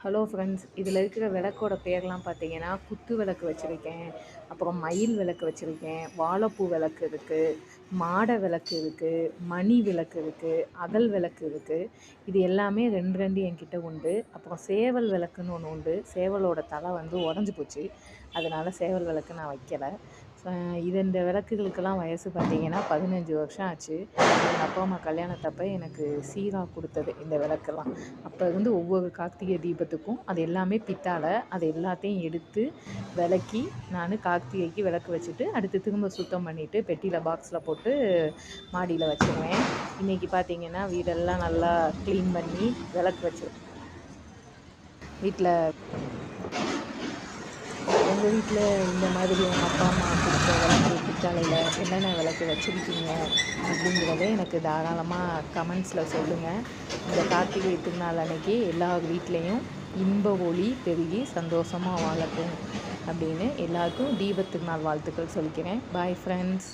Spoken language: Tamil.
ஹலோ ஃப்ரெண்ட்ஸ், இதில் இருக்கிற விளக்கோட பேர்லாம் பார்த்தீங்கன்னா, குத்து விளக்கு வச்சுருக்கேன், அப்புறம் மயில் விளக்கு வச்சுருக்கேன், வாழைப்பூ விளக்கு இருக்குது, மாட விளக்கு இருக்குது, மணி விளக்கு இருக்குது, அகல் விளக்கு இருக்குது. இது எல்லாமே 2 2 என்கிட்ட உண்டு. அப்புறம் சேவல் விளக்குன்னு ஒன்று உண்டு. சேவலோட தலை வந்து உடஞ்சி போச்சு, அதனால் சேவல் விளக்கு நான் வைக்கலை. இந்த விளக்குகளுக்கெல்லாம் வயசு பார்த்திங்கன்னா 15 வருஷம் ஆச்சு. எங்கள் அப்பா அம்மா கல்யாணத்தப்போ எனக்கு சீராக கொடுத்தது இந்த விளக்கெல்லாம். அப்போ இருந்து ஒவ்வொரு கார்த்திகை தீபத்துக்கும் அது எல்லாமே பித்தாளை, அது எல்லாத்தையும் எடுத்து விளக்கி நான் கார்த்திகைக்கு விளக்கு வச்சுட்டு அடுத்து திரும்ப சுத்தம் பண்ணிவிட்டு பெட்டியில் பாக்ஸில் போட்டு மாடியில் வச்சுருவேன். இன்றைக்கி பார்த்திங்கன்னா வீடெல்லாம் நல்லா க்ளீன் பண்ணி விளக்கு வச்சுருவேன். உங்கள் வீட்டில் இந்த மாதிரி உங்கள் அப்பா அம்மா கொடுத்த விளக்கு பித்தாளையில் என்னென்ன விளக்கு வச்சுருக்கீங்க அப்படிங்கிறத எனக்கு தாராளமாக கமெண்ட்ஸில் சொல்லுங்கள். இந்த கார்த்திகை திருநாள் அன்னைக்கு எல்லா வீட்லேயும் இன்ப ஒளி பெருகி சந்தோஷமாக வாழட்டும் அப்படின்னு எல்லாருக்கும் தீபத் திருநாள் வாழ்த்துக்கள் சொல்லிக்கிறேன். Bye friends.